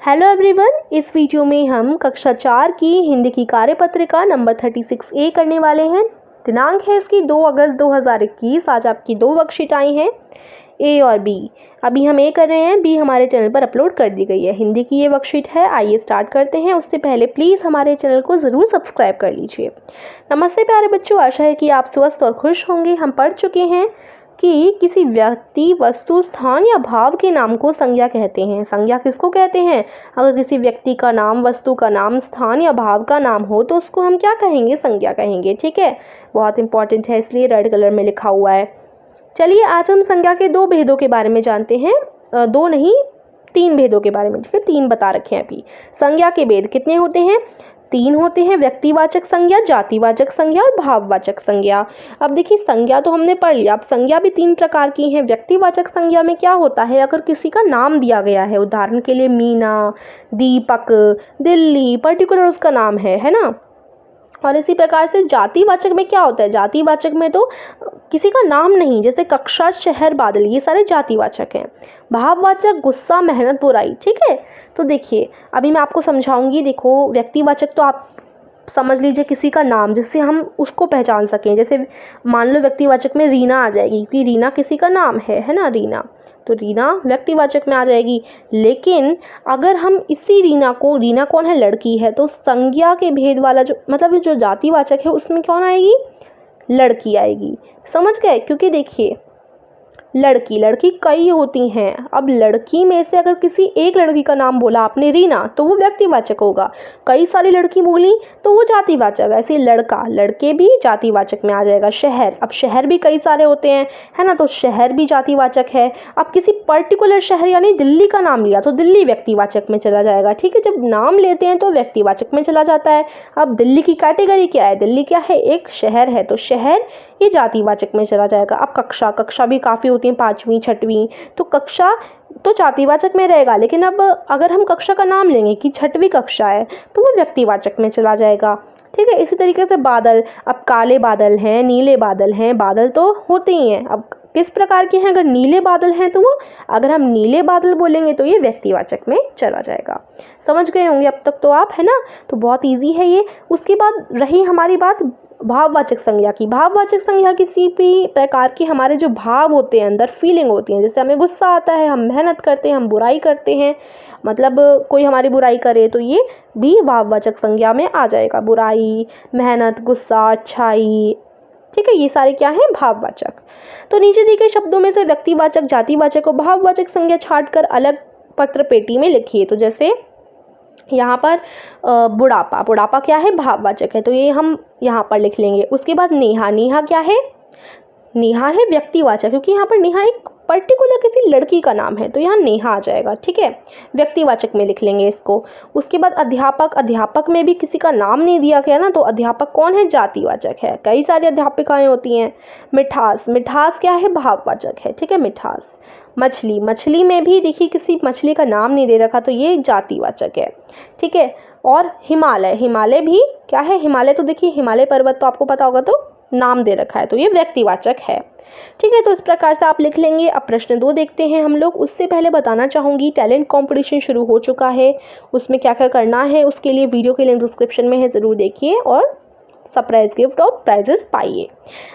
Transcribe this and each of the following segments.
Hello everyone, इस video में हम कक्षा 4 की हिंदी की कार्यपत्रिका नंबर 36A करने वाले हैं। दिनांक है इसकी 2 अगस्त 2021। आज आपकी 2 वर्कशीट आई हैं, ए और बी। अभी हम ए कर रहे हैं, बी हमारे चैनल पर अपलोड कर दी गई है। हिंदी की ये वर्कशीट है। आइए स्टार्ट करते हैं। उससे पहले प्लीज़ हमारे चैनल को ज़रूर सब्सक्राइब कर लीजिए। नमस्ते प्यारे बच्चों, आशा है कि आप स्वस्थ और खुश होंगे। हम पढ़ चुके हैं कि किसी व्यक्ति, वस्तु, स्थान या भाव के नाम को संज्ञा कहते हैं। संज्ञा किसको कहते हैं? अगर किसी व्यक्ति का नाम, वस्तु का नाम, स्थान या भाव का नाम हो तो उसको हम क्या कहेंगे? संज्ञा कहेंगे। ठीक है, बहुत इंपॉर्टेंट है, इसलिए रेड कलर में लिखा हुआ है। चलिए आज हम संज्ञा के 2 भेदों के बारे में जानते हैं। 2 नहीं, 3 भेदों के बारे में। ठीक है, 3 बता रखे हैं अभी। संज्ञा के भेद कितने होते हैं? 3 होते हैं। व्यक्तिवाचक संज्ञा, जातिवाचक संज्ञा और भाववाचक संज्ञा। अब देखिए, संज्ञा तो हमने पढ़ लिया। अब संज्ञा भी 3 प्रकार की हैं। व्यक्तिवाचक संज्ञा में क्या होता है? अगर किसी का नाम दिया गया है, उदाहरण के लिए मीना, दीपक, दिल्ली, पर्टिकुलर उसका नाम है ना। और इसी प्रकार से जातिवाचक में क्या होता है? जातिवाचक में तो किसी का नाम नहीं, जैसे कक्षा, शहर, बादल, ये सारे जातिवाचक हैं। भाववाचक गुस्सा, मेहनत, बुराई। ठीक है, तो देखिए अभी मैं आपको समझाऊंगी। देखो, व्यक्तिवाचक तो आप समझ लीजिए किसी का नाम, जिससे हम उसको पहचान सकें। जैसे मान लो व्यक्तिवाचक में रीना आ जाएगी, क्योंकि रीना किसी का नाम है ना, रीना, तो रीना व्यक्तिवाचक में आ जाएगी। लेकिन अगर हम इसी रीना को, रीना कौन है? लड़की है, तो संज्ञा के भेद वाला जो मतलब जो जातिवाचक है उसमें कौन आएगी? लड़की आएगी। समझ गए? क्योंकि देखिए, लड़की कई होती हैं। अब लड़की में से अगर किसी एक लड़की का नाम बोला आपने रीना, तो वो व्यक्तिवाचक होगा। कई सारी लड़की बोली तो वो जातिवाचक। ऐसे लड़का, लड़के भी जातिवाचक में आ जाएगा। शहर, अब शहर भी कई सारे होते हैं, है ना, तो शहर भी जातिवाचक है। अब किसी पर्टिकुलर शहर यानी दिल्ली का नाम लिया तो दिल्ली व्यक्तिवाचक में चला जाएगा। ठीक है, जब नाम लेते हैं तो व्यक्तिवाचक में चला जाता है। अब दिल्ली की कैटेगरी क्या है? दिल्ली क्या है? एक शहर है, तो शहर ये जातिवाचक में चला जाएगा। अब कक्षा भी काफ़ी होती हैं, 5वीं 6वीं, तो कक्षा तो जातिवाचक में रहेगा। लेकिन अब अगर हम कक्षा का नाम लेंगे कि 6वीं कक्षा है, तो वो व्यक्तिवाचक में चला जाएगा। ठीक है, इसी तरीके से बादल, अब काले बादल हैं, नीले बादल हैं, बादल तो होते ही हैं। अब किस प्रकार के हैं? अगर नीले बादल हैं तो वो, अगर हम नीले बादल बोलेंगे तो ये व्यक्तिवाचक में चला जाएगा। समझ गए होंगे अब तक तो आप, है ना। तो बहुत ईजी है ये। उसके बाद रही हमारी बात भाववाचक संज्ञा की। भाववाचक संज्ञा किसी भी प्रकार के हमारे जो भाव होते हैं, अंदर फीलिंग होती है। जैसे हमें गुस्सा आता है, हम मेहनत करते हैं, हम बुराई करते हैं, मतलब कोई हमारी बुराई करे तो ये भी भाववाचक संज्ञा में आ जाएगा। बुराई, मेहनत, गुस्सा, अच्छाई। ठीक है, ये सारे क्या हैं? भाववाचक। तो नीचे दिए गए शब्दों में से व्यक्तिवाचक, जातिवाचक और भाववाचक संज्ञा छांटकर अलग पत्र पेटी में लिखिए। तो जैसे यहाँ पर बुढ़ापा, बुढ़ापा क्या है? भाववाचक है, तो ये हम यहाँ पर लिख लेंगे। उसके बाद नेहा, नेहा क्या है? नेहा है व्यक्तिवाचक, क्योंकि यहाँ पर नेहा एक पर्टिकुलर किसी लड़की का नाम है, तो यहाँ नेहा आ जाएगा। ठीक है, व्यक्तिवाचक में लिख लेंगे इसको। उसके बाद अध्यापक, अध्यापक में भी किसी का नाम नहीं दिया गया ना, तो अध्यापक कौन है? जातिवाचक है। कई सारी अध्यापिकाएं होती हैं। मिठास, मिठास क्या है? भाववाचक है। ठीक है, मिठास। मछली, मछली में भी देखिए किसी मछली का नाम नहीं दे रखा, तो ये जातिवाचक है। ठीक है, और हिमालय, हिमालय भी क्या है? हिमालय तो देखिए, हिमालय पर्वत तो आपको पता होगा, तो नाम दे रखा है, तो ये व्यक्तिवाचक है। ठीक है, तो इस प्रकार से आप लिख लेंगे। अब प्रश्न 2 देखते हैं हम लोग। उससे पहले बताना चाहूँगी, टैलेंट कंपटीशन शुरू हो चुका है। उसमें क्या क्या करना है, उसके लिए वीडियो के लिंक डिस्क्रिप्शन में है, ज़रूर देखिए और सरप्राइज गिफ्ट और प्राइजेस पाइए।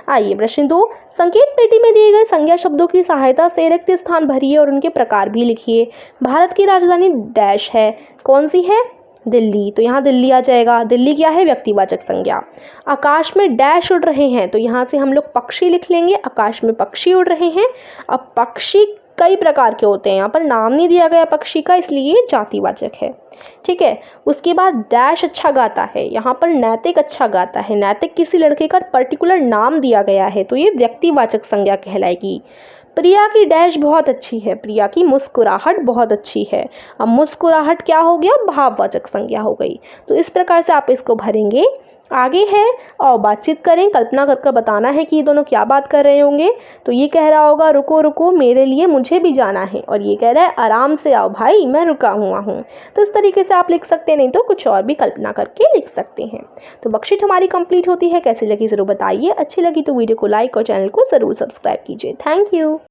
आइए प्रश्न 2, संकेत पेटी में दिए गए संज्ञा शब्दों की सहायता से रिक्त स्थान भरिए और उनके प्रकार भी लिखिए। भारत की राजधानी डैश है, कौन सी है? दिल्ली, तो यहाँ दिल्ली आ जाएगा। दिल्ली क्या है? व्यक्तिवाचक संज्ञा। आकाश में डैश उड़ रहे हैं, तो यहाँ से हम लोग पक्षी लिख लेंगे। आकाश में पक्षी उड़ रहे हैं। अब पक्षी कई प्रकार के होते हैं, यहाँ पर नाम नहीं दिया गया पक्षी का, इसलिए जातिवाचक है। ठीक है, उसके बाद डैश अच्छा गाता है, यहाँ पर नैतिक अच्छा गाता है। नैतिक किसी लड़के का पर्टिकुलर नाम दिया गया है, तो ये व्यक्तिवाचक संज्ञा कहलाएगी। प्रिया की डैश बहुत अच्छी है, प्रिया की मुस्कुराहट बहुत अच्छी है। अब मुस्कुराहट क्या हो गया? भाववाचक संज्ञा हो गई। तो इस प्रकार से आप इसको भरेंगे। आगे है, और बातचीत करें, कल्पना कर बताना है कि ये दोनों क्या बात कर रहे होंगे। तो ये कह रहा होगा रुको रुको मेरे लिए मुझे भी जाना है, और ये कह रहा है आराम से आओ भाई मैं रुका हुआ हूँ। तो इस तरीके से आप लिख सकते हैं, नहीं तो कुछ और भी कल्पना करके लिख सकते हैं। तो वर्कशीट हमारी कंप्लीट होती है। कैसी लगी ज़रूर बताइए। अच्छी लगी तो वीडियो को लाइक और चैनल को ज़रूर सब्सक्राइब कीजिए। Thank you.